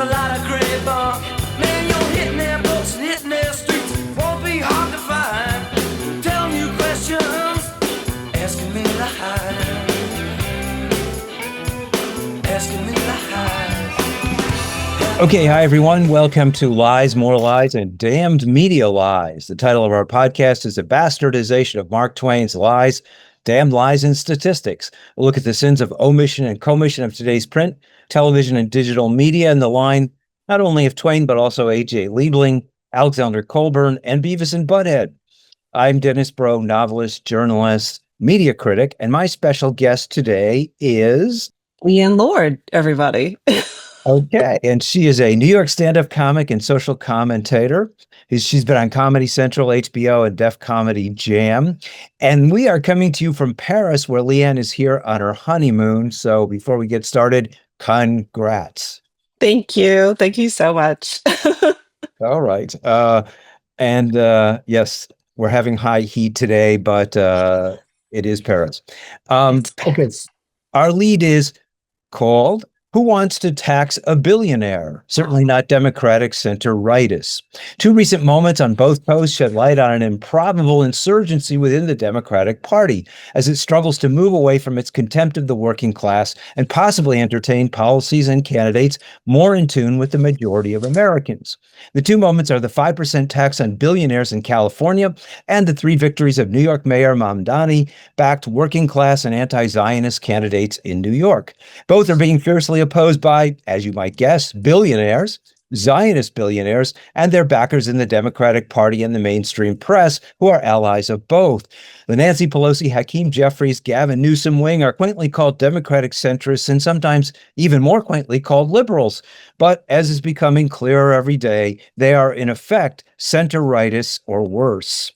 a lot of great fun. Man, you're hitting their books and hitting their streets. Won't be hard to find. Telling you questions, asking me lies. Asking me lies. Okay, hi everyone. Welcome to Lies, More Lies, and Damned Media Lies. The title of our podcast is A Bastardization of Mark Twain's Lies, Damned Lies, and Statistics. We'll look at the sins of omission and commission of today's print, television, and digital media, and the line not only of Twain, but also A.J. Liebling, Alexander Colburn, and Beavis and Butthead. I'm Dennis Bro, novelist, journalist, media critic, and my special guest today is Leanne Lord, everybody. Okay, and she is a New York stand-up comic and social commentator. She's been on Comedy Central, HBO, and Def Comedy Jam. And we are coming to you from Paris, where Leanne is here on her honeymoon. So before we get started, congrats. Thank you. Thank you so much. All right. Yes, we're having high heat today, but it is Paris. Okay, our lead is called Who Wants to Tax a Billionaire? Certainly not Democratic center-rightists. Two recent moments on both coasts shed light on an improbable insurgency within the Democratic Party as it struggles to move away from its contempt of the working class and possibly entertain policies and candidates more in tune with the majority of Americans. The two moments are the 5% tax on billionaires in California and the three victories of New York Mayor Mamdani-backed working class and anti-Zionist candidates in New York. Both are being fiercely opposed by, as you might guess, billionaires, Zionist billionaires, and their backers in the Democratic Party and the mainstream press, who are allies of both. The Nancy Pelosi, Hakeem Jeffries, Gavin Newsom wing are quaintly called Democratic centrists and sometimes even more quaintly called liberals. But as is becoming clearer every day, they are in effect center-rightists or worse.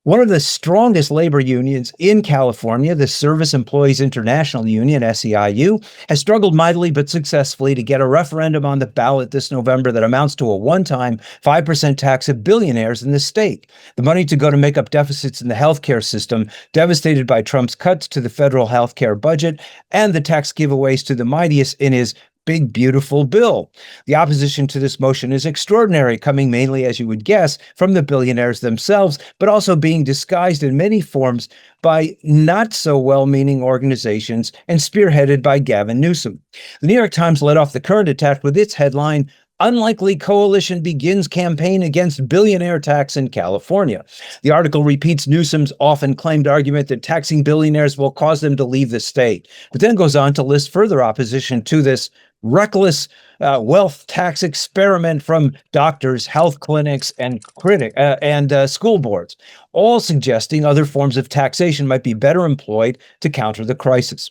One of the strongest labor unions in California, the Service Employees International Union, SEIU, has struggled mightily but successfully to get a referendum on the ballot this November that amounts to a one-time 5% tax of billionaires in the state. The money to go to make up deficits in the healthcare system, devastated by Trump's cuts to the federal healthcare budget, and the tax giveaways to the mightiest in his big, beautiful bill. The opposition to this motion is extraordinary, coming mainly, as you would guess, from the billionaires themselves, but also being disguised in many forms by not so well-meaning organizations and spearheaded by Gavin Newsom. The New York Times led off the current attack with its headline, Unlikely Coalition Begins Campaign Against Billionaire Tax in California. The article repeats Newsom's often claimed argument that taxing billionaires will cause them to leave the state, but then goes on to list further opposition to this reckless wealth tax experiment from doctors, health clinics, and school boards, all suggesting other forms of taxation might be better employed to counter the crisis.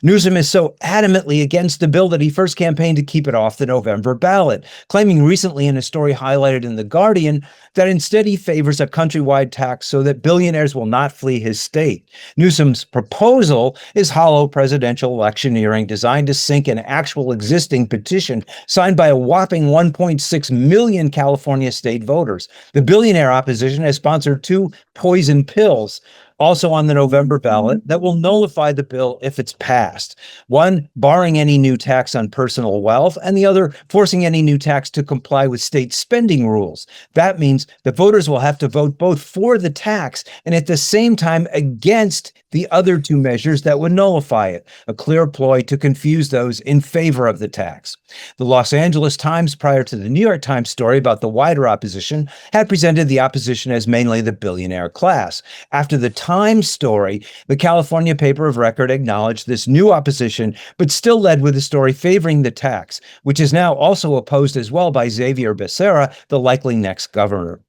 Newsom is so adamantly against the bill that he first campaigned to keep it off the November ballot, claiming recently in a story highlighted in The Guardian that instead he favors a countrywide tax so that billionaires will not flee his state. Newsom's proposal is hollow presidential electioneering designed to sink an actual existing petition signed by a whopping 1.6 million California state voters. The billionaire opposition has sponsored two poison pills also on the November ballot that will nullify the bill if it's passed. One, barring any new tax on personal wealth, and the other, forcing any new tax to comply with state spending rules. That means the voters will have to vote both for the tax and at the same time against the other two measures that would nullify it, a clear ploy to confuse those in favor of the tax. The Los Angeles Times, prior to the New York Times story about the wider opposition, had presented the opposition as mainly the billionaire class. After the Times story, the California paper of record acknowledged this new opposition, but still led with the story favoring the tax, which is now also opposed as well by Xavier Becerra, the likely next governor.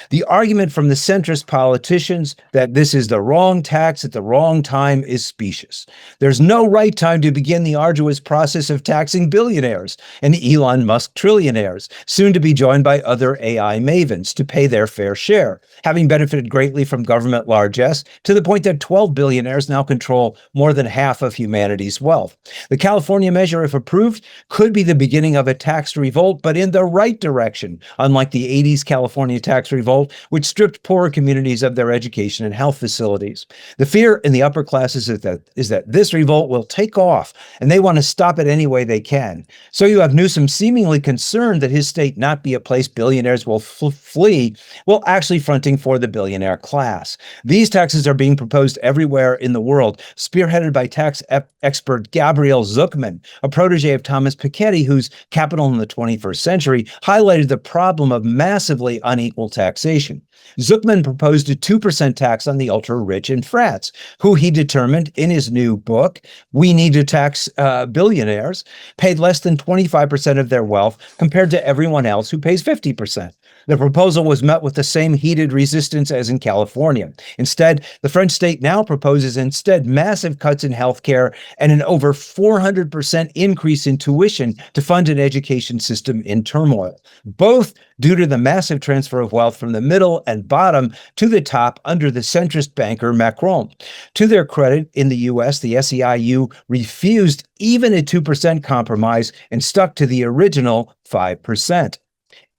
The argument from the centrist politicians that this is the wrong tax at the wrong time is specious. There's no right time to begin the arduous process of taxing billionaires and Elon Musk trillionaires, soon to be joined by other AI mavens, to pay their fair share, having benefited greatly from government largesse to the point that 12 billionaires now control more than half of humanity's wealth. The California measure, if approved, could be the beginning of a tax revolt, but in the right direction, unlike the 80s California tax tax revolt, which stripped poorer communities of their education and health facilities. The fear in the upper classes is that this revolt will take off, and they want to stop it any way they can. So you have Newsom seemingly concerned that his state not be a place billionaires will flee, while actually fronting for the billionaire class. These taxes are being proposed everywhere in the world, spearheaded by tax expert Gabriel Zucman, a protege of Thomas Piketty, whose Capital in the 21st Century highlighted the problem of massively unequal taxation. Zucman proposed a 2% tax on the ultra-rich in France, who he determined in his new book, We Need to Tax Billionaires, paid less than 25% of their wealth compared to everyone else who pays 50%. The proposal was met with the same heated resistance as in California. Instead, the French state now proposes massive cuts in healthcare and an over 400% increase in tuition to fund an education system in turmoil, both due to the massive transfer of wealth from the middle and bottom to the top under the centrist banker Macron. To their credit, in the US, the SEIU refused even a 2% compromise and stuck to the original 5%.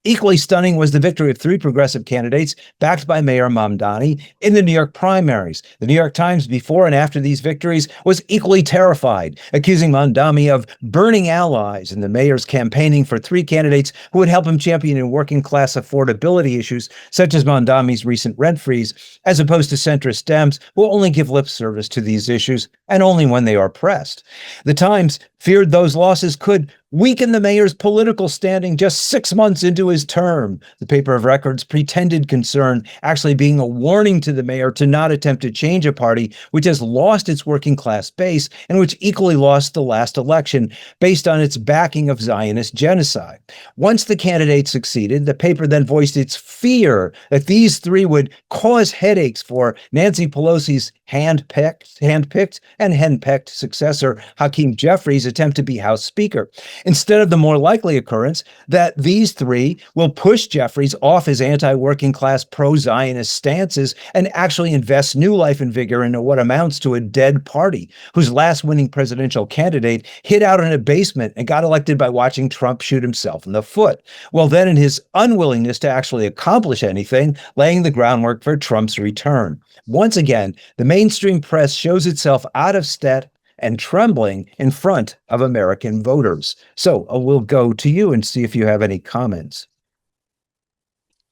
Equally stunning was the victory of three progressive candidates backed by Mayor Mamdani in the New York primaries. The New York Times, before and after these victories, was equally terrified, accusing Mamdani of burning allies in the mayor's campaigning for three candidates who would help him champion in working class affordability issues, such as Mamdani's recent rent freeze, as opposed to centrist Dems who only give lip service to these issues and only when they are pressed. The Times feared those losses could weaken the mayor's political standing just 6 months into his term. The paper of record's pretended concern actually being a warning to the mayor to not attempt to change a party which has lost its working class base and which equally lost the last election based on its backing of Zionist genocide. Once the candidate succeeded, the paper then voiced its fear that these three would cause headaches for Nancy Pelosi's handpicked and henpecked successor, Hakeem Jeffries' attempt to be House Speaker, instead of the more likely occurrence that these three will push Jeffries off his anti-working class pro-Zionist stances and actually invest new life and vigor into what amounts to a dead party whose last winning presidential candidate hid out in a basement and got elected by watching Trump shoot himself in the foot. Well, then in his unwillingness to actually accomplish anything, laying the groundwork for Trump's return. Once again, the mainstream press shows itself out of step and trembling in front of American voters. So we'll go to you and see if you have any comments.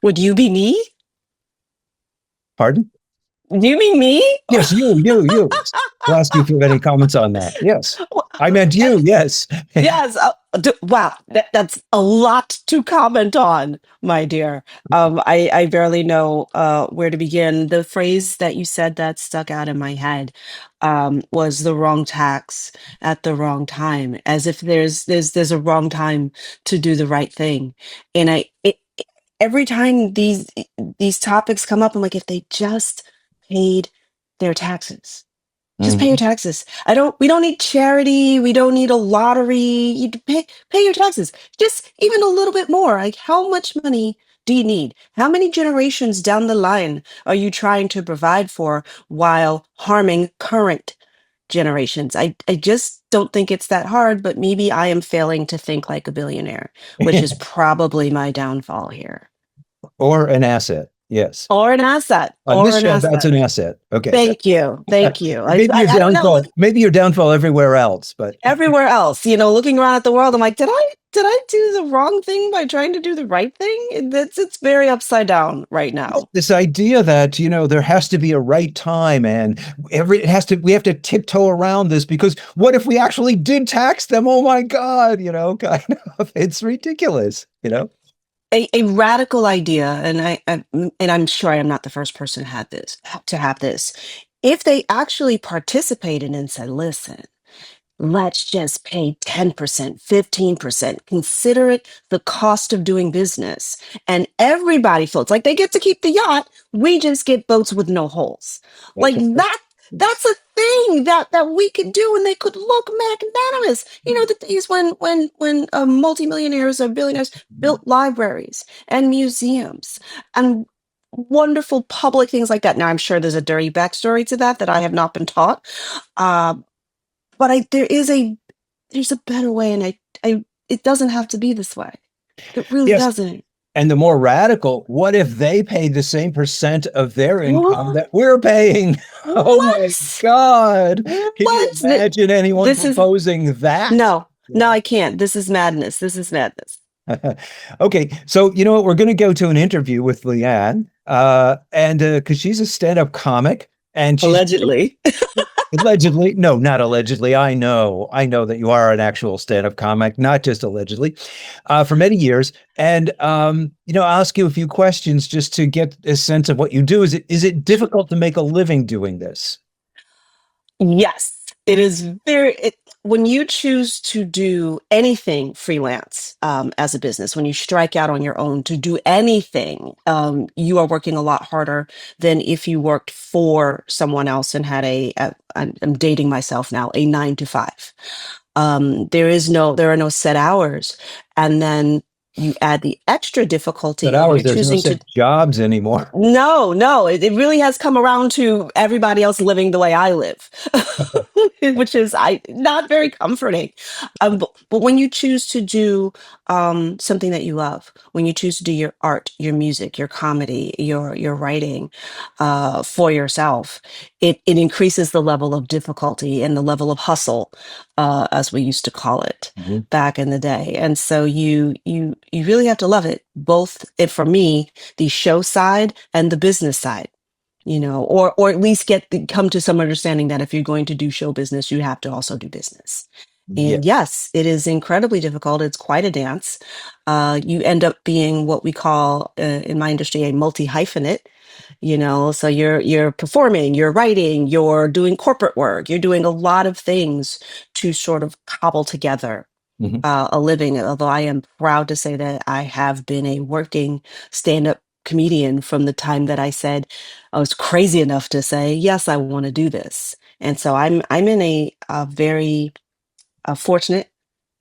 Would you be me? Pardon? Do you mean me? Yes, you. I'll ask you if you have any comments on that. Yes. I meant you, yes. Yes. Wow. That's a lot to comment on, my dear. I barely know where to begin. The phrase that you said that stuck out in my head was the wrong tax at the wrong time, as if there's a wrong time to do the right thing. And every time these topics come up, I'm like, if they just paid their taxes. Just pay your taxes. We don't need charity. We don't need a lottery. You pay your taxes. Just even a little bit more. Like, how much money do you need? How many generations down the line are you trying to provide for while harming current generations? I just don't think it's that hard, but maybe I am failing to think like a billionaire, which is probably my downfall here. Or an asset. Yes. Or an asset. On this show, that's an asset. Okay. Thank you. Maybe your downfall everywhere else, but everywhere else, looking around at the world, I'm like, did I do the wrong thing by trying to do the right thing? It's very upside down right now. This idea that, there has to be a right time and we have to tiptoe around this because what if we actually did tax them? Oh my God, kind of, it's ridiculous, A radical idea, and I'm sure I am not the first person to have this. If they actually participated and said, listen, let's just pay 10%, 15%, consider it the cost of doing business. And everybody floats. Like, they get to keep the yacht. We just get boats with no holes. Like that's a thing that we could do, and they could look magnanimous. The days when multimillionaires or billionaires built libraries and museums and wonderful public things like that. Now, I'm sure there's a dirty backstory to that I have not been taught. But there's a better way, and it doesn't have to be this way. It really doesn't. And the more radical, what if they pay the same percent of their income that we're paying? Oh my What? God. Can you What? imagine anyone This is proposing that? no, no, Yeah. I can't. This is madness. This is madness. Okay, so you know what? We're going to go to an interview with Leanne, and because she's a stand-up comic, and she's Allegedly. allegedly, no, not allegedly. I know that you are an actual stand-up comic, not just allegedly, for many years. And I'll ask you a few questions just to get a sense of what you do. Is it difficult to make a living doing this? Yes, it is when you choose to do anything freelance as a business, when you strike out on your own to do anything, you are working a lot harder than if you worked for someone else and had I'm dating myself now, a 9 to 5. There are no set hours. And then you add the extra difficulty But of ours, you're there's no choosing to set jobs anymore. no, no, it really has come around to everybody else living the way I live, which is not very comforting. But when you choose to do something that you love, when you choose to do your art, your music, your comedy, your writing for yourself, it increases the level of difficulty and the level of hustle, as we used to call it Mhm. back in the day. And so you really have to love it, both for me the show side and the business side, or at least come to some understanding that if you're going to do show business, you have to also do business. Yeah. And yes, it is incredibly difficult. It's quite a dance. You end up being what we call in my industry a multi hyphenate. So you're performing, you're writing, you're doing corporate work, you're doing a lot of things to sort of cobble together Mhm. a living, although I am proud to say that I have been a working stand-up comedian from the time that I said I was crazy enough to say, yes, I want to do this. And so I'm in a very fortunate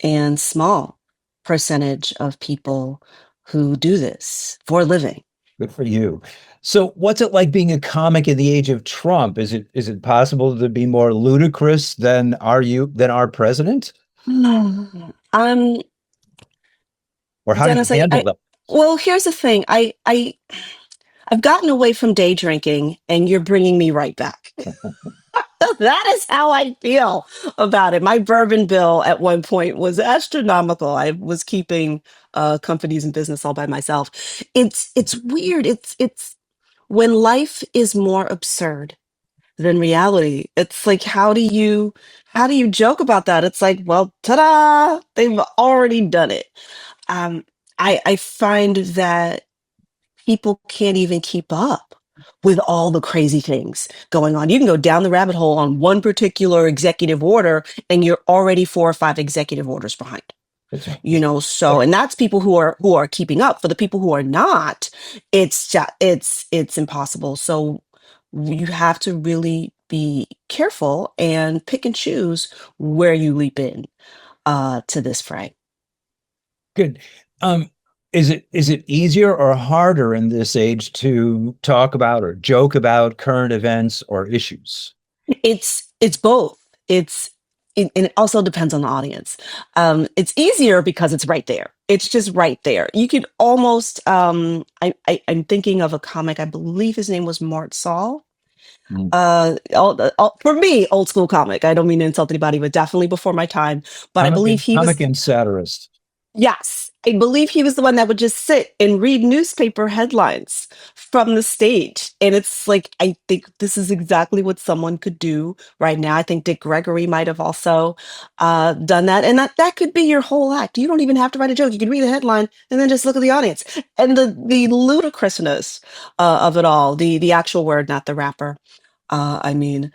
and small percentage of people who do this for a living. Good for you. So, what's it like being a comic in the age of Trump? Is it possible to be more ludicrous than our president? Um, Or how do you Dennis, handle them? well, here's the thing. I've gotten away from day drinking, and you're bringing me right back. That is how I feel about it. My bourbon bill at one point was astronomical. I was keeping companies and business all by myself. It's weird. It's when life is more absurd than reality. It's like how do you joke about that? It's like, well, ta-da! They've already done it. Um, I find that people can't even keep up with all the crazy things going on. You can go down the rabbit hole on one particular executive order and you're already 4 or 5 executive orders behind. That's right. And that's people who are keeping up. For the people who are not, it's impossible. So you have to really be careful and pick and choose where you leap in to this fray. Good. Um, is it easier or harder in this age to talk about or joke about current events or issues? It's both. And it also depends on the audience. It's easier because it's right there. It's just right there. You could almost. I'm thinking of a comic. I believe his name was Mart Saul. Mm. For me, old school comic. I don't mean to insult anybody, but definitely before my time. But I believe he was. Comic and satirist. Yes, I believe he was the one that would just sit and read newspaper headlines from the stage. And it's like, I think this is exactly what someone could do right now. I think Dick Gregory might have also done that. And that could be your whole act. You don't even have to write a joke. You can read a headline and then just look at the audience. And the ludicrousness of it all, the actual word, not the rapper. I mean,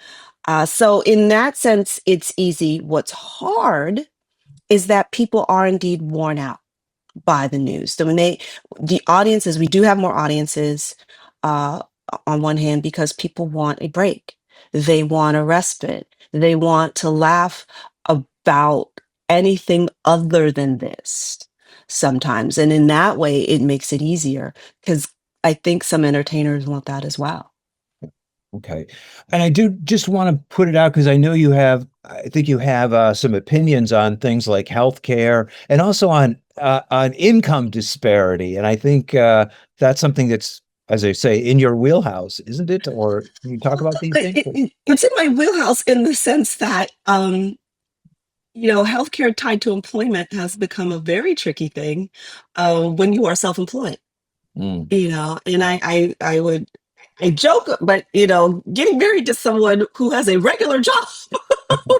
so in that sense, it's easy. What's hard is that people are indeed worn out by the news. So the audiences, we do have more audiences uh, on one hand because people want a break. They want a respite. They want to laugh about anything other than this sometimes. And in that way, it makes it easier because I think some entertainers want that as well. Okay. And I do just want to put it out because I think you have some opinions on things like healthcare and also on on income disparity, and I think that's something that's, as I say, in your wheelhouse, isn't it? Or can you talk about these things? It's in my wheelhouse in the sense that healthcare tied to employment has become a very tricky thing when you are self-employed. Mm. And I joke, but getting married to someone who has a regular job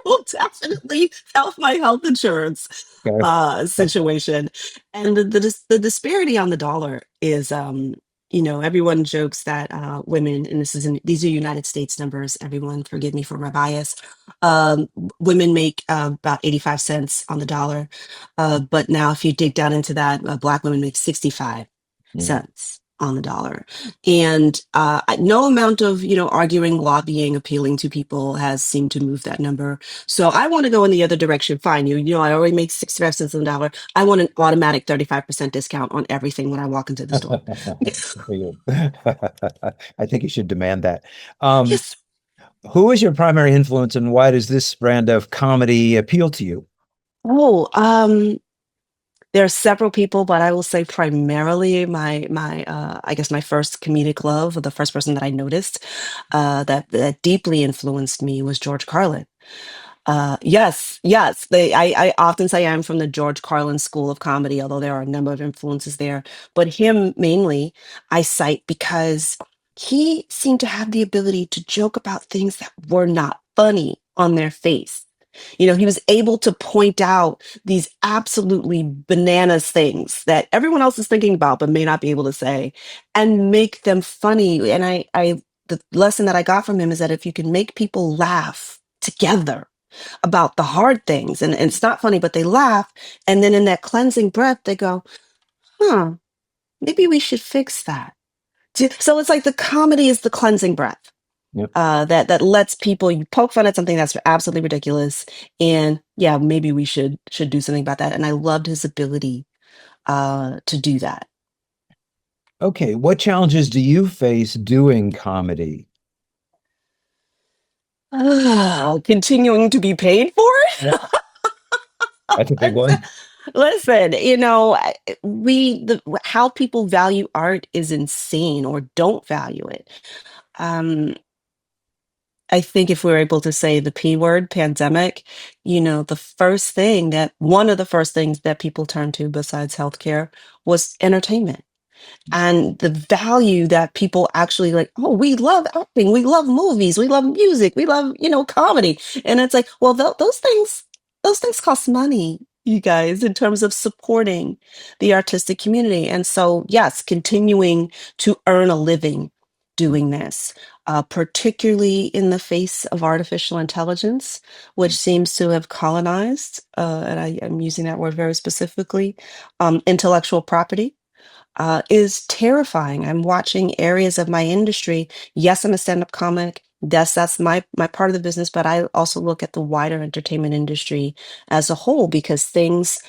will definitely help my health insurance Okay. situation. And the disparity on the dollar is, everyone jokes that women, and these are United States numbers. Everyone, forgive me for my bias. Women make about 85 cents on the dollar, but now if you dig down into that, Black women make 65 cents on the dollar. And no amount of arguing, lobbying, appealing to people has seemed to move that number. So I want to go in the other direction. Fine, I already make 65 cents on the dollar. I want an automatic 35% discount on everything when I walk into the store. I think you should demand that. Yes. Who is your primary influence, and why does this brand of comedy appeal to you? There are several people, but I will say primarily my I guess my first comedic love, or the first person that I noticed that deeply influenced me, was George Carlin. Yes. I often say I'm from the George Carlin School of Comedy, although there are a number of influences there. But him mainly I cite because he seemed to have the ability to joke about things that were not funny on their face. He was able to point out these absolutely bananas things that everyone else is thinking about but may not be able to say, and make them funny. And the lesson that I got from him is that if you can make people laugh together about the hard things, and it's not funny, but they laugh, and then in that cleansing breath, they go, huh, maybe we should fix that. So it's like the comedy is the cleansing breath. Yep. That lets people, you poke fun at something that's absolutely ridiculous, and yeah, maybe we should do something about that. And I loved his ability to do that. Okay, what challenges do you face doing comedy? Continuing to be paid for it. That's a big one. Listen, how people value art is insane, or don't value it. I think if we're able to say the P word, pandemic, one of the first things that people turned to besides healthcare was entertainment. And the value that people actually like, oh, we love acting, we love movies, we love music, we love, comedy. And it's like, well, those things cost money, you guys, in terms of supporting the artistic community. And so, yes, continuing to earn a living doing this, particularly in the face of artificial intelligence, which seems to have colonized, and I'm using that word very specifically, intellectual property. Is terrifying. I'm watching areas of my industry. Yes, I'm a stand-up comic. Yes, that's my part of the business, but I also look at the wider entertainment industry as a whole, because things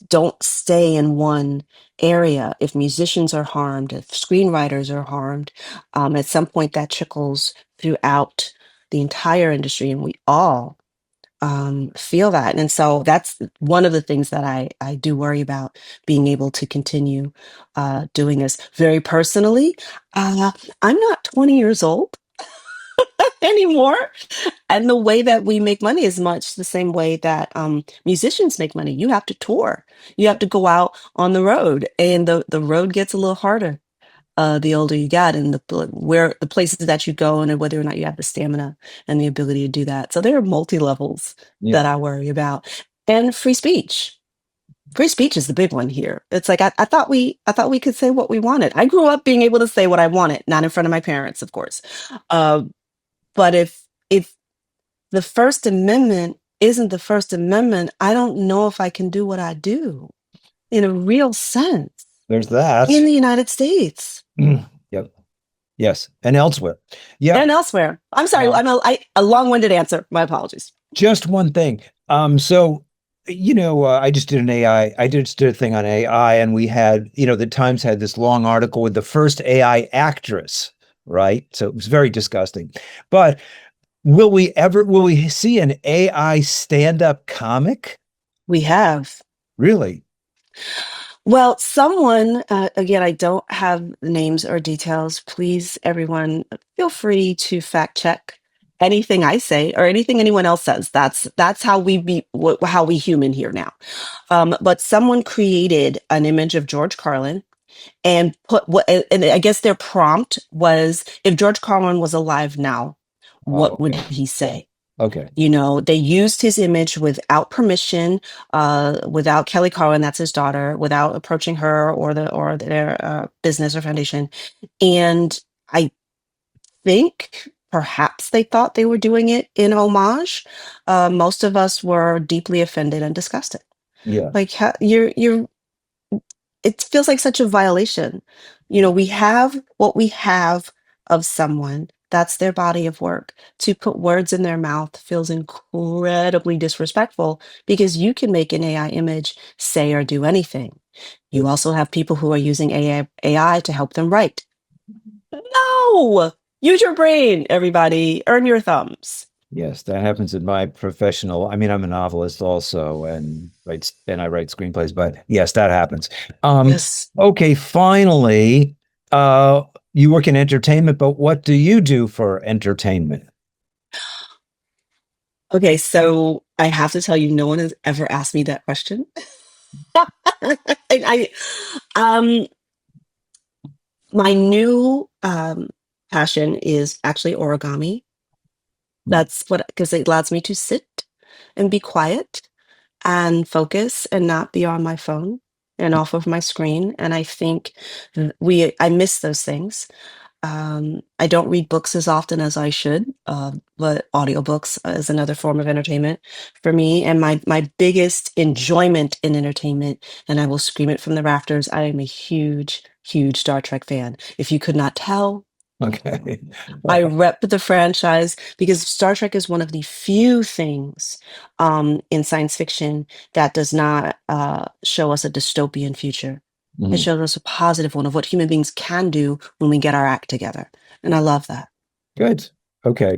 don't stay in one area. If musicians are harmed, if screenwriters are harmed, at some point that trickles throughout the entire industry, and we all feel that. And so that's one of the things that I do worry about, being able to continue doing this. Very personally, I'm not 20 years old anymore. And the way that we make money is much the same way that musicians make money. You have to tour, you have to go out on the road, and the road gets a little harder the older you get, and the places that you go, and whether or not you have the stamina and the ability to do that. So there are multi-levels that I worry about. And free speech. Free speech is the big one here. It's like I thought we could say what we wanted. I grew up being able to say what I wanted, not in front of my parents, of course. But if the First Amendment isn't the First Amendment, I don't know if I can do what I do in a real sense. There's that. In the United States. Yep. Yes. And elsewhere. Yeah. And elsewhere. I'm sorry. I'm a long-winded answer. My apologies. Just one thing. So, I just did I just did a thing on AI, and we had, the Times had this long article with the first AI actress, right? So it was very disgusting. But will we see an AI stand-up comic? We have. Really? Well, someone, again, I don't have the names or details. Please, everyone, feel free to fact check anything I say or anything anyone else says. That's how we how we human here now. But someone created an image of George Carlin and put what, and I guess their prompt was, if George Carlin was alive now, Oh, what would okay. he say? Okay. You know, they used his image without permission, without Kelly Carlin, that's his daughter, without approaching her or their business or foundation. And I think perhaps they thought they were doing it in homage. Most of us were deeply offended and disgusted. Yeah. Like, you're it feels like such a violation. You know, we have what we have of someone. That's their body of work. To put words in their mouth feels incredibly disrespectful because you can make an AI image say or do anything. You also have people who are using AI to help them write. No! Use your brain, everybody. Earn your thumbs. Yes, that happens in my professional. I mean, I'm a novelist also, and I write screenplays. But yes, that happens. Yes. Okay, finally, you work in entertainment, but what do you do for entertainment? Okay, so I have to tell you, no one has ever asked me that question. And my new passion is actually origami. That's what, because it allows me to sit and be quiet and focus and not be on my phone and off of my screen. And I think I miss those things. I don't read books as often as I should, but audiobooks is another form of entertainment for me. And my biggest enjoyment in entertainment, and I will scream it from the rafters, I am a huge, huge Star Trek fan. If you could not tell, Okay. I rep the franchise because Star Trek is one of the few things in science fiction that does not show us a dystopian future. It Mhm. shows us a positive one of what human beings can do when we get our act together. And I love that. Good. Okay.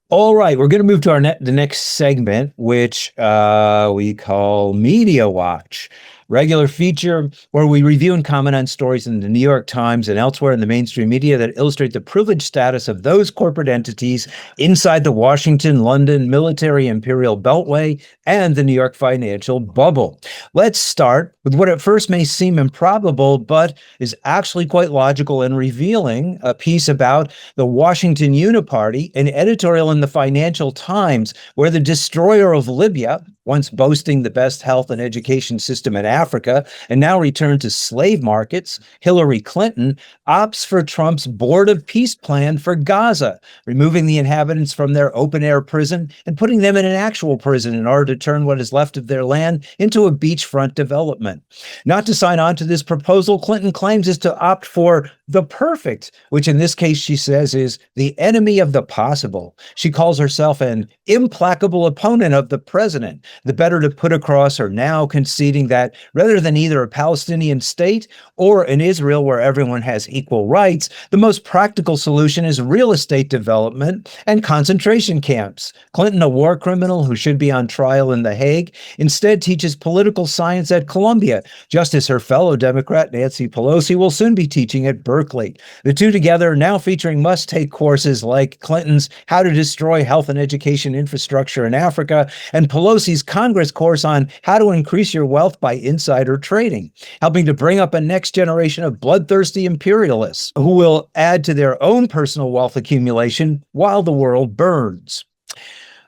All right, we're going to move to the next segment, which we call Media Watch, regular feature where we review and comment on stories in the New York Times and elsewhere in the mainstream media that illustrate the privileged status of those corporate entities inside the Washington, London military imperial beltway and the New York financial bubble. Let's start with what at first may seem improbable, but is actually quite logical and revealing, a piece about the Washington Uniparty, an editorial in the Financial Times, where the destroyer of Libya, once boasting the best health and education system in Africa, and now returned to slave markets, Hillary Clinton, opts for Trump's Board of Peace plan for Gaza, removing the inhabitants from their open-air prison and putting them in an actual prison in order to turn what is left of their land into a beachfront development. Not to sign on to this proposal, Clinton claims is to opt for the perfect, which in this case she says is the enemy of the possible. She calls herself an implacable opponent of the president, the better to put across her now conceding that rather than either a Palestinian state or an Israel where everyone has equal rights, the most practical solution is real estate development and concentration camps. Clinton, a war criminal who should be on trial in The Hague, instead teaches political science at Columbia, just as her fellow Democrat Nancy Pelosi will soon be teaching at Berkeley. The two together now featuring must-take courses like Clinton's How to Destroy Health and Education Infrastructure in Africa and Pelosi's Congress course on How to Increase Your Wealth by Insider Trading, helping to bring up a next generation of bloodthirsty imperialists who will add to their own personal wealth accumulation while the world burns.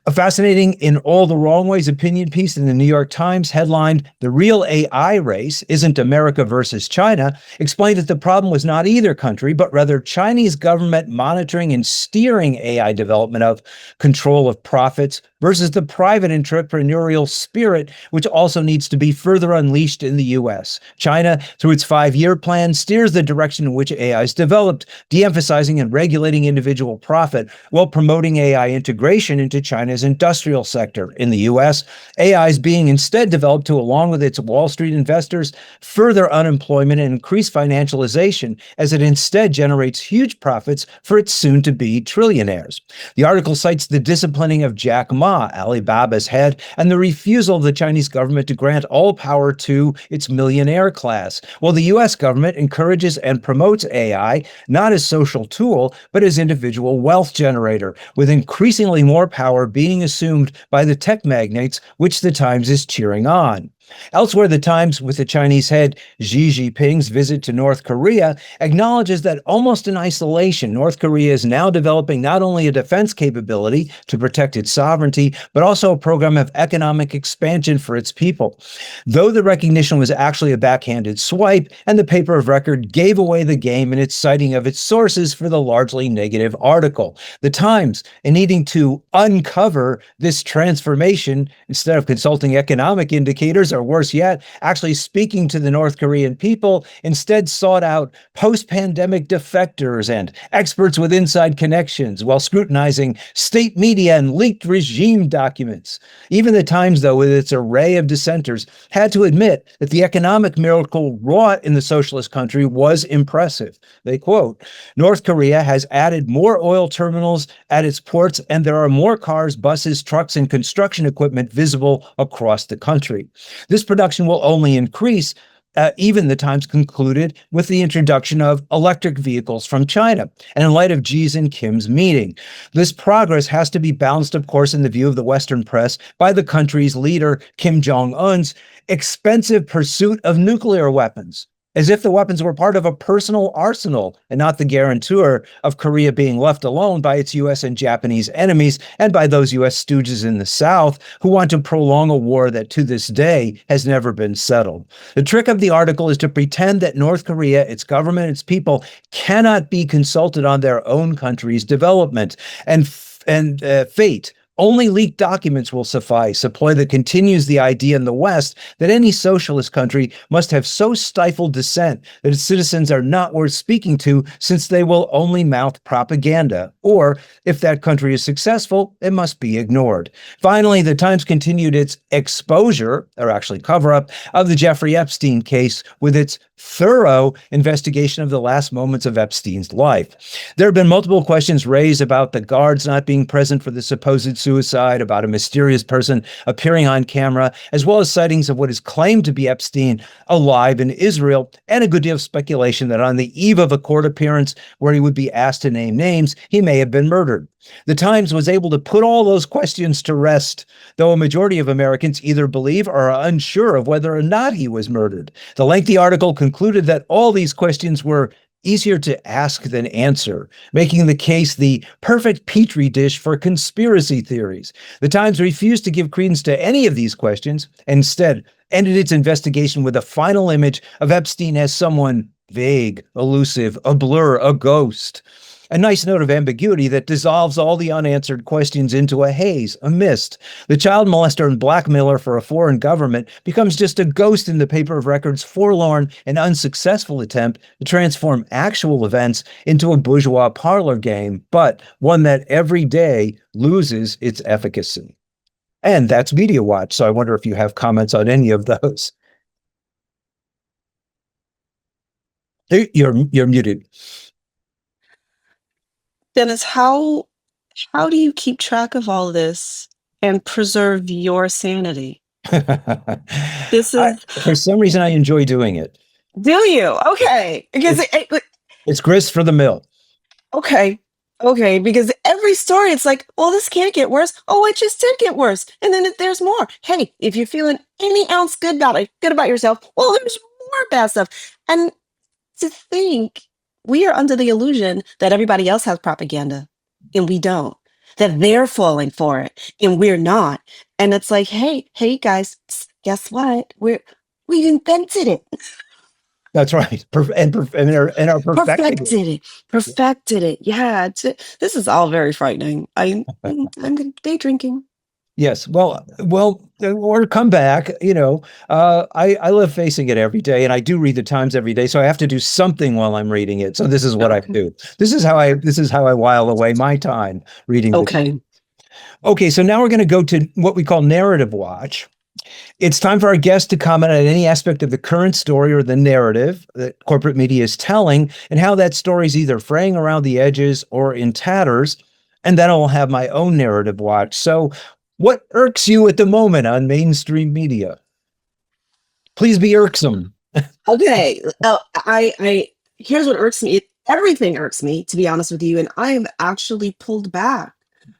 A fascinating in all the wrong ways opinion piece in the New York Times headlined, "The Real AI Race Isn't America versus China," explained that the problem was not either country, but rather Chinese government monitoring and steering AI development of control of profits versus the private entrepreneurial spirit, which also needs to be further unleashed in the US. China, through its 5-year plan, steers the direction in which AI is developed, de-emphasizing and regulating individual profit while promoting AI integration into China's China's industrial sector. In the US, AI is being instead developed to, along with its Wall Street investors, further unemployment and increase financialization as it instead generates huge profits for its soon-to-be trillionaires. The article cites the disciplining of Jack Ma, Alibaba's head, and the refusal of the Chinese government to grant all power to its millionaire class, while the US government encourages and promotes AI not as social tool, but as individual wealth generator, with increasingly more power being assumed by the tech magnates, which the Times is cheering on. Elsewhere, the Times, with the Chinese head Xi Jinping's visit to North Korea, acknowledges that almost in isolation, North Korea is now developing not only a defense capability to protect its sovereignty, but also a program of economic expansion for its people. Though the recognition was actually a backhanded swipe, and the paper of record gave away the game in its citing of its sources for the largely negative article. The Times, in needing to uncover this transformation, instead of consulting economic indicators, or worse yet, actually speaking to the North Korean people, instead sought out post-pandemic defectors and experts with inside connections while scrutinizing state media and leaked regime documents. Even the Times, though, with its array of dissenters, had to admit that the economic miracle wrought in the socialist country was impressive. They quote, "North Korea has added more oil terminals at its ports, and there are more cars, buses, trucks, and construction equipment visible across the country. This production will only increase," even the Times concluded, "with the introduction of electric vehicles from China, and in light of Xi's and Kim's meeting. This progress has to be balanced, of course, in the view of the Western press, by the country's leader, Kim Jong-un's expensive pursuit of nuclear weapons, as if the weapons were part of a personal arsenal and not the guarantor of Korea being left alone by its US and Japanese enemies and by those US stooges in the South who want to prolong a war that to this day has never been settled. The trick of the article is to pretend that North Korea, its government, its people, cannot be consulted on their own country's development and fate. Only leaked documents will suffice, a ploy that continues the idea in the West that any socialist country must have so stifled dissent that its citizens are not worth speaking to, since they will only mouth propaganda. Or, if that country is successful, it must be ignored. Finally, the Times continued its exposure, or actually cover-up, of the Jeffrey Epstein case with its thorough investigation of the last moments of Epstein's life. There have been multiple questions raised about the guards not being present for the supposed suicide, about a mysterious person appearing on camera, as well as sightings of what is claimed to be Epstein alive in Israel, and a good deal of speculation that on the eve of a court appearance where he would be asked to name names, he may have been murdered. The Times was able to put all those questions to rest, though a majority of Americans either believe or are unsure of whether or not he was murdered. The lengthy article concluded that all these questions were easier to ask than answer, making the case the perfect petri dish for conspiracy theories. The Times refused to give credence to any of these questions, and instead ended its investigation with a final image of Epstein as someone vague, elusive, a blur, a ghost. A nice note of ambiguity that dissolves all the unanswered questions into a haze, a mist. The child molester and blackmailer for a foreign government becomes just a ghost in the paper of record's forlorn and unsuccessful attempt to transform actual events into a bourgeois parlor game, but one that every day loses its efficacy. And that's Media Watch, so I wonder if you have comments on any of those. You're muted. Dennis, how do you keep track of all this and preserve your sanity? This is for some reason I enjoy doing it. Do you? Okay. Because it's grist for the mill. Okay. Because every story, it's like, well, this can't get worse. Oh, it just did get worse. And then there's more. Hey, if you're feeling any ounce good about yourself, well, there's more bad stuff. And to think we are under the illusion that everybody else has propaganda and we don't, that they're falling for it and we're not. And it's like, hey guys, guess what? We've invented it. That's right. And are perfected it. Yeah. This is all very frightening. I'm day drinking. Yes. Well, or come back, I live facing it every day, and I do read the Times every day. So I have to do something while I'm reading it. So this is what I do. This is how I while away my time reading. Okay. Okay, so now we're going to go to what we call Narrative Watch. It's time for our guest to comment on any aspect of the current story or the narrative that corporate media is telling and how that story is either fraying around the edges or in tatters. And then I'll have my own Narrative Watch. So what irks you at the moment on mainstream media? Please be irksome. Okay. I here's what irks me. Everything irks me, to be honest with you. And I have actually pulled back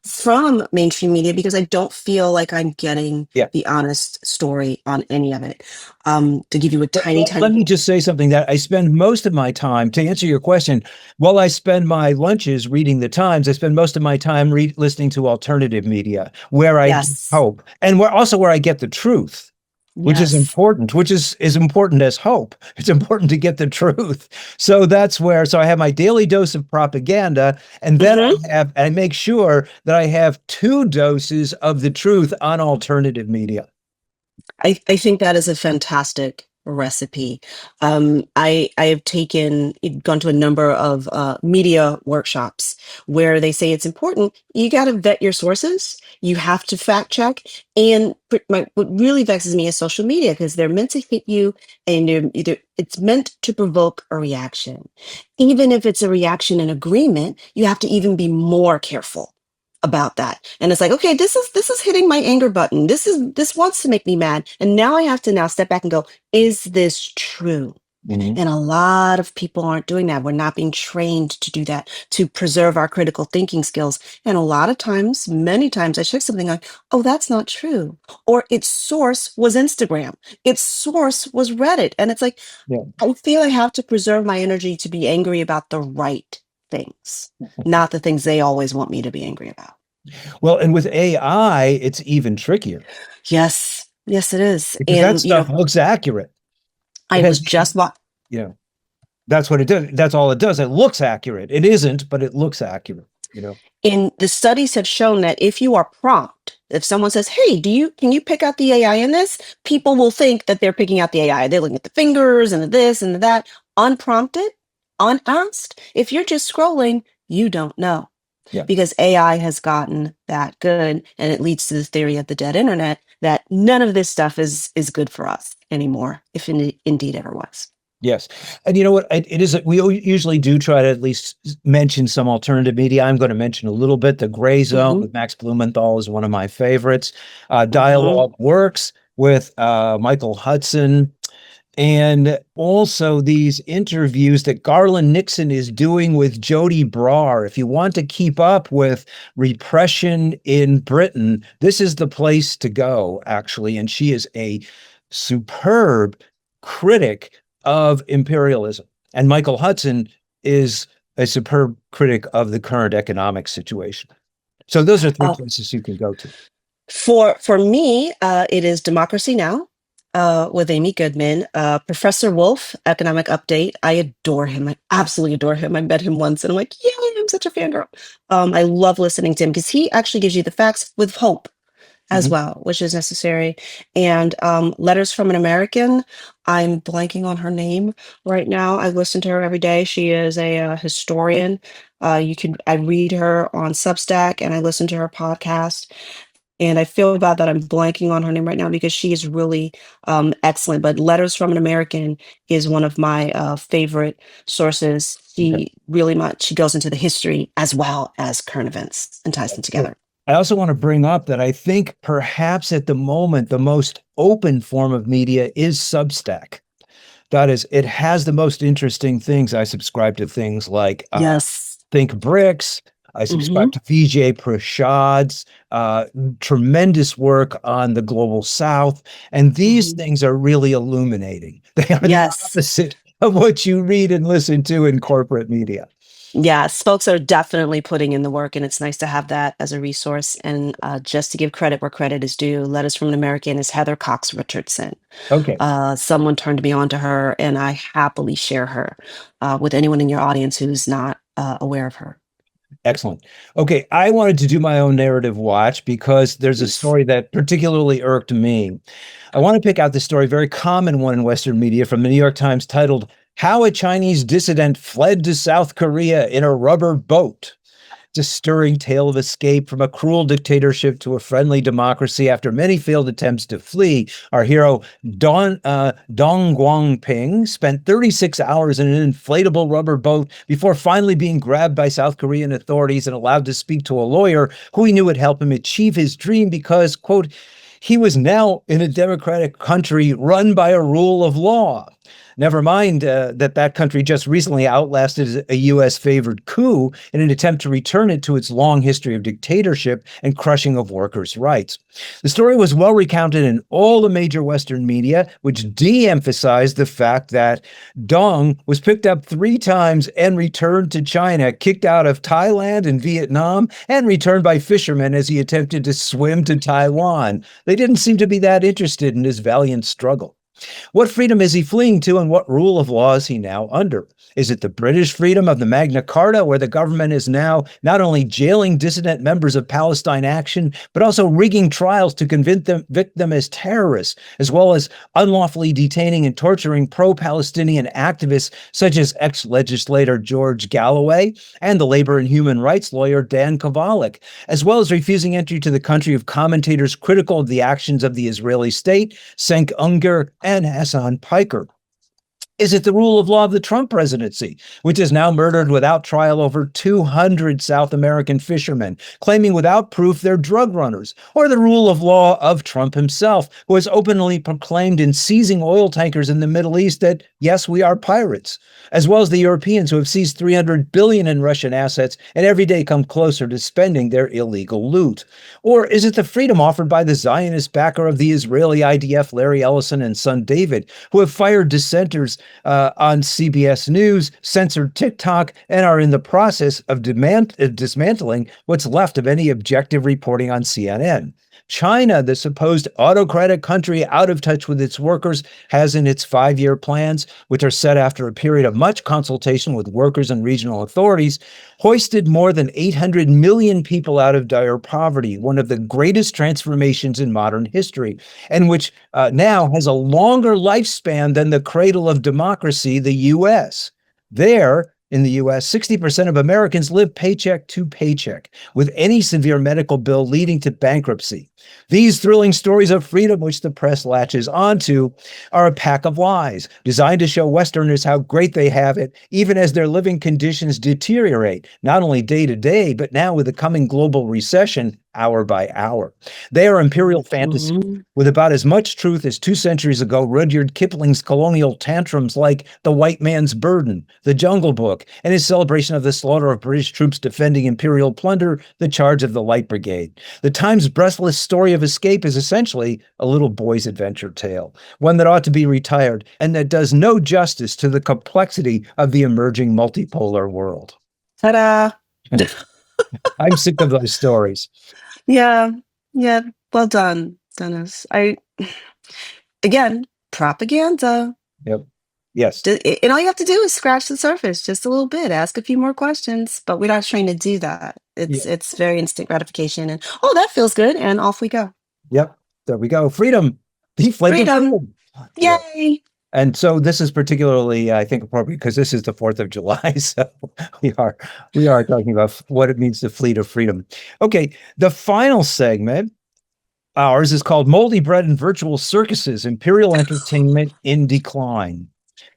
from mainstream media because I don't feel like I'm getting Yeah. the honest story on any of it. To give you a Let tiny me just say something that I spend most of my time, to answer your question, while I spend my lunches reading the Times, I spend most of my time listening to alternative media where I get Yes. hope and where I get the truth. Which is Yes. important, which is important as hope. It's important to get the truth. So that's where, so I have my daily dose of propaganda, and then I make sure that I have 2 doses of the truth on alternative media. I think that is a fantastic recipe. I have gone to a number of media workshops where they say it's important. You got to vet your sources. You have to fact check. And what really vexes me is social media because they're meant to hit you, and it's meant to provoke a reaction. Even if it's a reaction in agreement, you have to even be more careful about that. And it's like, okay, this is hitting my anger button. This wants to make me mad. And now I have to now step back and go, is this true? Mhm. And a lot of people aren't doing that. We're not being trained to do that, to preserve our critical thinking skills. And a lot of times, many times I check something like, oh, that's not true. Or its source was Instagram. Its source was Reddit. And it's like, Yeah. I feel I have to preserve my energy to be angry about the right things, not the things they always want me to be angry about. Well, and with AI, it's even trickier Yes, yes, it is. because that And stuff looks accurate. I It was has, just you know, that's what it does. That's all it does. It looks accurate. It isn't, but it looks accurate. in the studies have shown that if you are prompt, if someone says, "Hey, can you pick out the AI in this?" People will think that they're picking out the AI. They're looking at the fingers and the this and the that, unprompted, unasked. If you're just scrolling, you don't know. Yeah. Because AI has gotten that good, and it leads to the theory of the dead internet that none of this stuff is good for us anymore, if indeed ever was. Yes. And you know what? It is, we usually do try to at least mention some alternative media. I'm going to mention a little bit. The Gray Zone with Max Blumenthal is one of my favorites. Dialogue Works with Michael Hudson. And also these interviews that Garland Nixon is doing with Jody Brar. If you want to keep up with repression in Britain, this is the place to go, actually. And she is a superb critic of imperialism. And Michael Hudson is a superb critic of the current economic situation. So those are 3 places you can go to. For me, it is Democracy Now! With Amy Goodman, Professor Wolf, Economic Update. I adore him. I absolutely adore him. I met him once and I'm like, yeah, I'm such a fangirl. I love listening to him because he actually gives you the facts with hope as well, which is necessary. And Letters from an American, I'm blanking on her name right now. I listen to her every day. She is a historian. I read her on Substack and I listen to her podcast. And I feel bad that I'm blanking on her name right now because she is really excellent. But Letters from an American is one of my favorite sources. She goes into the history as well as current events and ties them together. I also want to bring up that I think perhaps at the moment, the most open form of media is Substack. That is, it has the most interesting things. I subscribe to things like Think Bricks. I subscribe to Vijay Prasad's tremendous work on the Global South. And these things are really illuminating. They are the opposite of what you read and listen to in corporate media. Yes, folks are definitely putting in the work, and it's nice to have that as a resource. And just to give credit where credit is due, Letters from an American is Heather Cox Richardson. Okay. Someone turned me on to her, and I happily share her with anyone in your audience who's not aware of her. Excellent. Okay, I wanted to do my own narrative watch because there's a story that particularly irked me. I want to pick out the story, very common one in Western media, from the New York Times, titled, "How a Chinese Dissident Fled to South Korea in a Rubber Boat." It's a stirring tale of escape from a cruel dictatorship to a friendly democracy after many failed attempts to flee. Our hero, Dong Guangping, spent 36 hours in an inflatable rubber boat before finally being grabbed by South Korean authorities and allowed to speak to a lawyer who he knew would help him achieve his dream because, quote, he was now in a democratic country run by a rule of law. Never mind that country just recently outlasted a U.S.-favored coup in an attempt to return it to its long history of dictatorship and crushing of workers' rights. The story was well recounted in all the major Western media, which de-emphasized the fact that Dong was picked up 3 times and returned to China, kicked out of Thailand and Vietnam, and returned by fishermen as he attempted to swim to Taiwan. They didn't seem to be that interested in his valiant struggle. What freedom is he fleeing to, and what rule of law is he now under? Is it the British freedom of the Magna Carta, where the government is now not only jailing dissident members of Palestine Action, but also rigging trials to convict them as terrorists, as well as unlawfully detaining and torturing pro-Palestinian activists such as ex-legislator George Galloway and the labor and human rights lawyer Dan Kovalik, as well as refusing entry to the country of commentators critical of the actions of the Israeli state, Cenk Uygur and Hassan Piker? Is it the rule of law of the Trump presidency, which has now murdered without trial over 200 South American fishermen, claiming without proof they're drug runners? Or the rule of law of Trump himself, who has openly proclaimed in seizing oil tankers in the Middle East that, yes, we are pirates, as well as the Europeans who have seized $300 billion in Russian assets and every day come closer to spending their illegal loot? Or is it the freedom offered by the Zionist backer of the Israeli IDF, Larry Ellison and son David, who have fired dissenters on CBS News, censored TikTok, and are in the process of dismantling what's left of any objective reporting on CNN? China, the supposed autocratic country out of touch with its workers, has in its 5-year plans, which are set after a period of much consultation with workers and regional authorities, hoisted more than 800 million people out of dire poverty, one of the greatest transformations in modern history, and which now has a longer lifespan than the cradle of democracy, the U.S. There, in the U.S., 60% of Americans live paycheck to paycheck, with any severe medical bill leading to bankruptcy. These thrilling stories of freedom, which the press latches onto, are a pack of lies designed to show Westerners how great they have it, even as their living conditions deteriorate, not only day to day, but now with the coming global recession, hour by hour. They are imperial fantasy with about as much truth as 2 centuries ago Rudyard Kipling's colonial tantrums like The White Man's Burden, The Jungle Book, and his celebration of the slaughter of British troops defending imperial plunder, The Charge of the Light Brigade. The Times' breathless story of escape is essentially a little boy's adventure tale, one that ought to be retired and that does no justice to the complexity of the emerging multipolar world. Ta-da! I'm sick of those stories. Yeah, well done, Dennis. Again, propaganda. Yep. Yes. And all you have to do is scratch the surface just a little bit, ask a few more questions, but we're not trained to do that. It's very instant gratification and, oh, that feels good, and off we go. Yep. There we go. Freedom. The flavor of freedom. Yay. And so this is particularly, I think, appropriate because this is the 4th of July. So we are talking about what it means to flee to freedom. Okay, the final segment, ours, is called Moldy Bread and Virtual Circuses, Imperial Entertainment in Decline.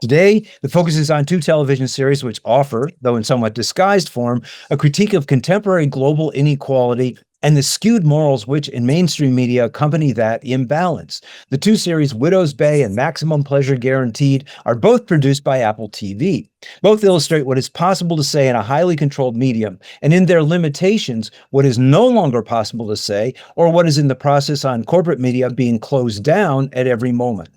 Today, the focus is on 2 television series which offer, though in somewhat disguised form, a critique of contemporary global inequality and the skewed morals which in mainstream media accompany that imbalance. The 2 series, Widow's Bay and Maximum Pleasure Guaranteed, are both produced by Apple TV. Both illustrate what is possible to say in a highly controlled medium, and in their limitations, what is no longer possible to say, or what is in the process on corporate media being closed down at every moment.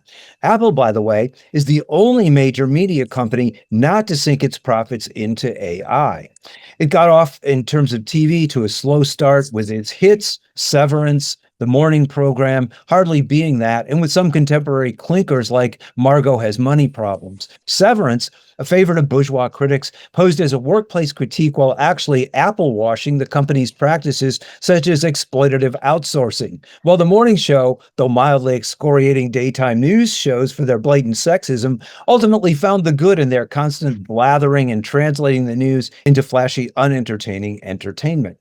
Apple, by the way, is the only major media company not to sink its profits into AI. It got off, in terms of TV, to a slow start with its hits, Severance, the morning program hardly being that, and with some contemporary clinkers like Margot Has Money Problems. Severance, a favorite of bourgeois critics, posed as a workplace critique while actually apple washing the company's practices such as exploitative outsourcing. While the morning show, though mildly excoriating daytime news shows for their blatant sexism, ultimately found the good in their constant blathering and translating the news into flashy, unentertaining entertainment.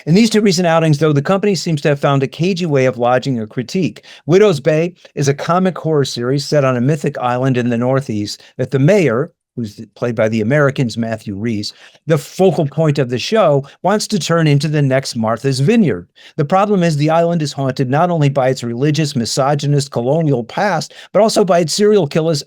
In these two recent outings, though, the company seems to have found a cagey way of lodging a critique. Widow's Bay is a comic horror series set on a mythic island in the Northeast that the mayor, who's played by the Americans' Matthew Rhys, the focal point of the show, wants to turn into the next Martha's Vineyard. The problem is the island is haunted not only by its religious, misogynist, colonial past, but also by its serial killers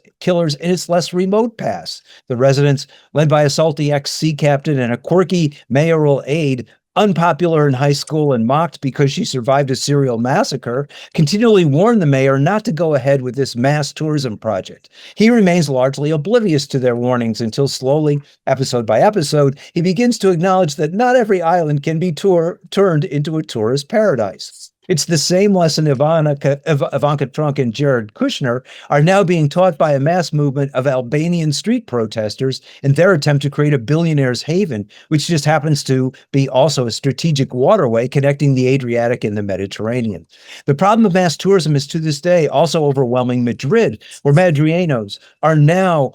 in its less remote past. The residents, led by a salty ex-sea captain and a quirky mayoral aide, unpopular in high school and mocked because she survived a serial massacre, continually warned the mayor not to go ahead with this mass tourism project. He remains largely oblivious to their warnings until slowly, episode by episode, he begins to acknowledge that not every island can be turned into a tourist paradise. It's the same lesson Ivanka Trump and Jared Kushner are now being taught by a mass movement of Albanian street protesters in their attempt to create a billionaire's haven, which just happens to be also a strategic waterway connecting the Adriatic and the Mediterranean. The problem of mass tourism is to this day also overwhelming Madrid, where Madrileños are now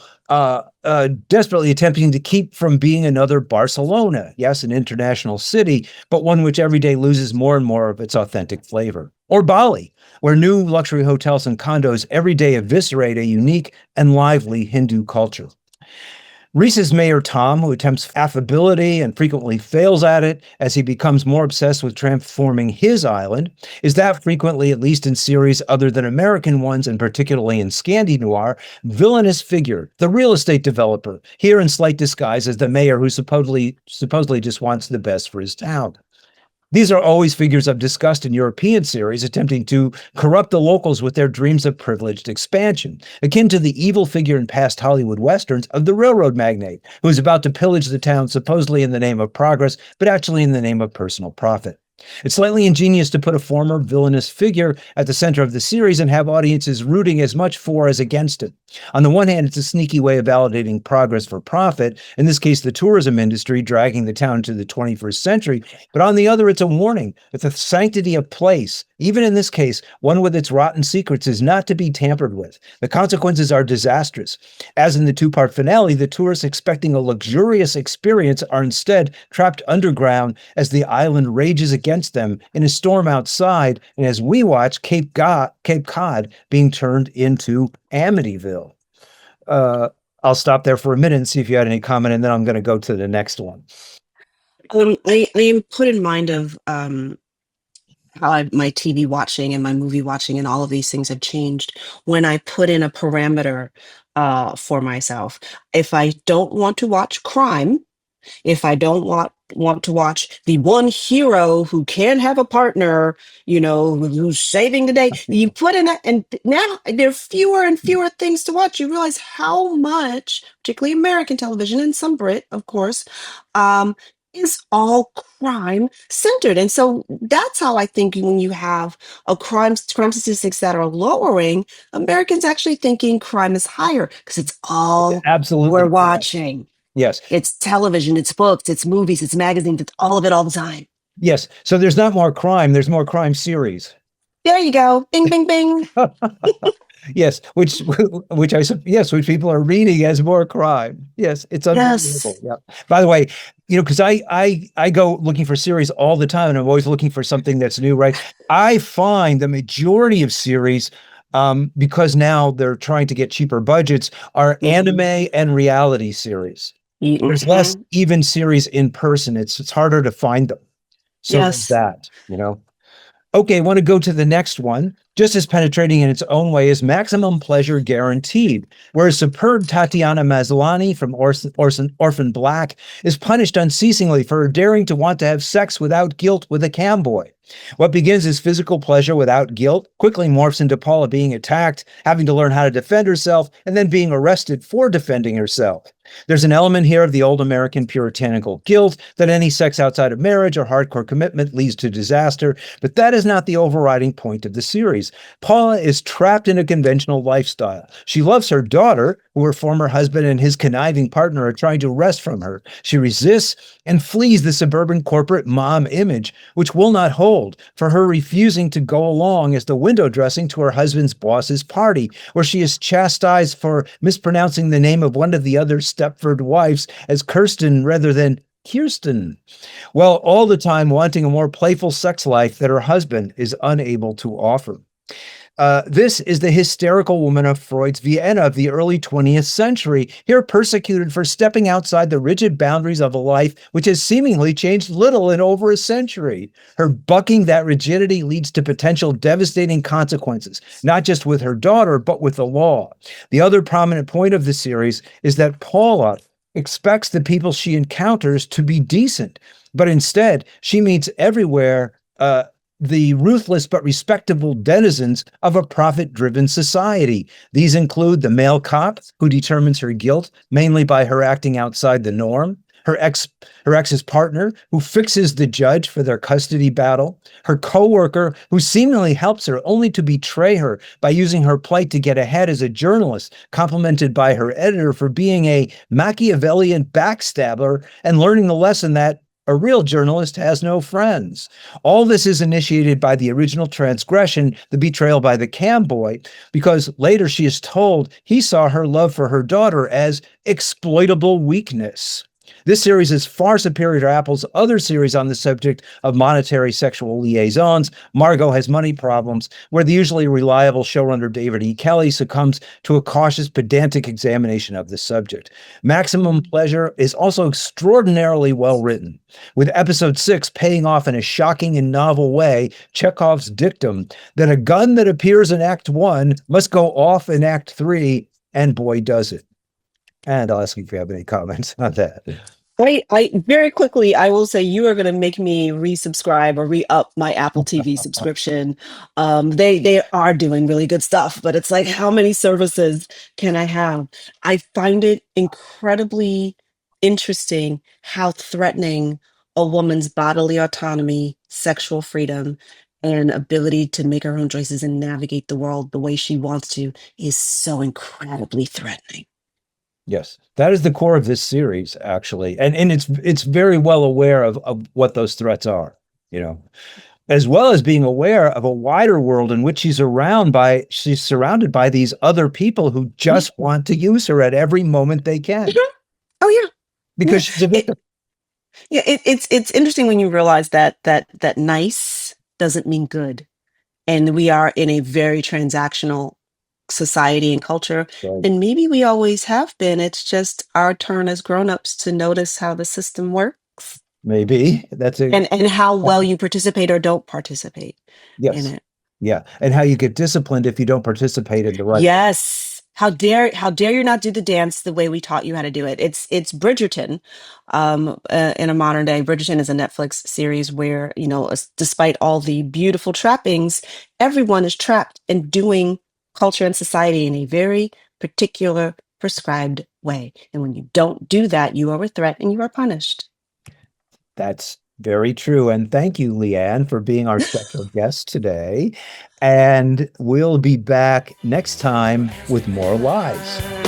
desperately attempting to keep from being another Barcelona. Yes, an international city, but one which every day loses more and more of its authentic flavor. Or Bali, where new luxury hotels and condos every day eviscerate a unique and lively Hindu culture. Reese's Mayor Tom, who attempts affability and frequently fails at it as he becomes more obsessed with transforming his island, is that frequently, at least in series other than American ones, and particularly in Scandi Noir, villainous figure, the real estate developer, here in slight disguise as the mayor who supposedly just wants the best for his town. These are always figures of disgust in European series attempting to corrupt the locals with their dreams of privileged expansion, akin to the evil figure in past Hollywood westerns of the railroad magnate who is about to pillage the town supposedly in the name of progress, but actually in the name of personal profit. It's slightly ingenious to put a former villainous figure at the center of the series and have audiences rooting as much for as against it. On the one hand, it's a sneaky way of validating progress for profit, in this case, the tourism industry dragging the town to the 21st century. But on the other, it's a warning that the sanctity of place, even in this case, one with its rotten secrets, is not to be tampered with. The consequences are disastrous. As in the two-part finale, the tourists expecting a luxurious experience are instead trapped underground as the island rages against them in a storm outside, and as we watch Cape Cod being turned into Amityville. I'll stop there for a minute and see if you had any comment, and then I'm going to go to the next one. I am put in mind of how my TV watching and my movie watching and all of these things have changed when I put in a parameter for myself. If I don't want to watch crime, if I don't want to watch the one hero who can have a partner, who's saving the day, you put in that, and now there are fewer and fewer things to watch. You realize how much, particularly American television and some Brit, of course, is all crime centered. And so that's how I think when you have a crime statistics that are lowering, Americans actually thinking crime is higher because it's all Absolutely we're watching. Yes. It's television, it's books, it's movies, it's magazines, it's all of it all the time. Yes. So there's not more crime, there's more crime series. There you go. Bing, bing, bing. Yes, which people are reading as more crime. Yes, it's unbelievable. Yeah. By the way, because I go looking for series all the time, and I'm always looking for something that's new, right? I find the majority of series, because now they're trying to get cheaper budgets, are anime and reality series. There's less even series in person. It's harder to find them. So there's that, Okay, I want to go to the next one. just as penetrating in its own way as Maximum Pleasure Guaranteed, whereas superb Tatiana Maslany from Orphan Black is punished unceasingly for daring to want to have sex without guilt with a camboy. What begins as physical pleasure without guilt quickly morphs into Paula being attacked, having to learn how to defend herself, and then being arrested for defending herself. There's an element here of the old American puritanical guilt that any sex outside of marriage or hardcore commitment leads to disaster, but that is not the overriding point of the series. Paula is trapped in a conventional lifestyle. She loves her daughter, who her former husband and his conniving partner are trying to wrest from her. She resists and flees the suburban corporate mom image, which will not hold, for her refusing to go along as the window dressing to her husband's boss's party, where she is chastised for mispronouncing the name of one of the other Stepford wives as Kirsten rather than Kirsten, while all the time wanting a more playful sex life that her husband is unable to offer. This is the hysterical woman of Freud's Vienna of the early 20th century, here persecuted for stepping outside the rigid boundaries of a life which has seemingly changed little in over a century. Her bucking that rigidity leads to potential devastating consequences, not just with her daughter, but with the law. The other prominent point of the series is that Paula expects the people she encounters to be decent, but instead she meets everywhere the ruthless but respectable denizens of a profit-driven society. These include the male cop who determines her guilt, mainly by her acting outside the norm, her ex's partner who fixes the judge for their custody battle, her coworker who seemingly helps her only to betray her by using her plight to get ahead as a journalist, complimented by her editor for being a Machiavellian backstabber and learning the lesson that a real journalist has no friends. All this is initiated by the original transgression, the betrayal by the camboy, because later she is told he saw her love for her daughter as exploitable weakness. This series is far superior to Apple's other series on the subject of monetary sexual liaisons, Margot Has Money Problems, where the usually reliable showrunner David E. Kelley succumbs to a cautious, pedantic examination of the subject. Maximum Pleasure is also extraordinarily well written, with episode 6 paying off in a shocking and novel way Chekhov's dictum that a gun that appears in Act 1 must go off in Act 3, and boy does it. And I'll ask you if you have any comments on that. I very quickly, I will say you are going to make me resubscribe or re-up my Apple TV subscription. They are doing really good stuff, but it's like, how many services can I have? I find it incredibly interesting how threatening a woman's bodily autonomy, sexual freedom, and ability to make her own choices and navigate the world the way she wants to is so incredibly threatening. Yes, that is the core of this series, actually. And it's very well aware of what those threats are, as well as being aware of a wider world in which she's surrounded by these other people who just want to use her at every moment they can. Oh, yeah. Because she's a victim. It's interesting when you realize that nice doesn't mean good. And we are in a very transactional society and culture, Right. and maybe we always have been. It's just our turn as grown-ups to notice how the system works Maybe that's it. and how well you participate or don't participate in Yes. it. Yeah. And how you get disciplined if you don't participate in the right. Yes. How dare you not do the dance the way we taught you how to do it? It's Bridgerton, in a modern day. Bridgerton is a Netflix series where, despite all the beautiful trappings, everyone is trapped in doing culture and society in a very particular prescribed way. And when you don't do that, you are a threat and you are punished. That's very true. And thank you, Leanne, for being our special guest today. And we'll be back next time with more lies.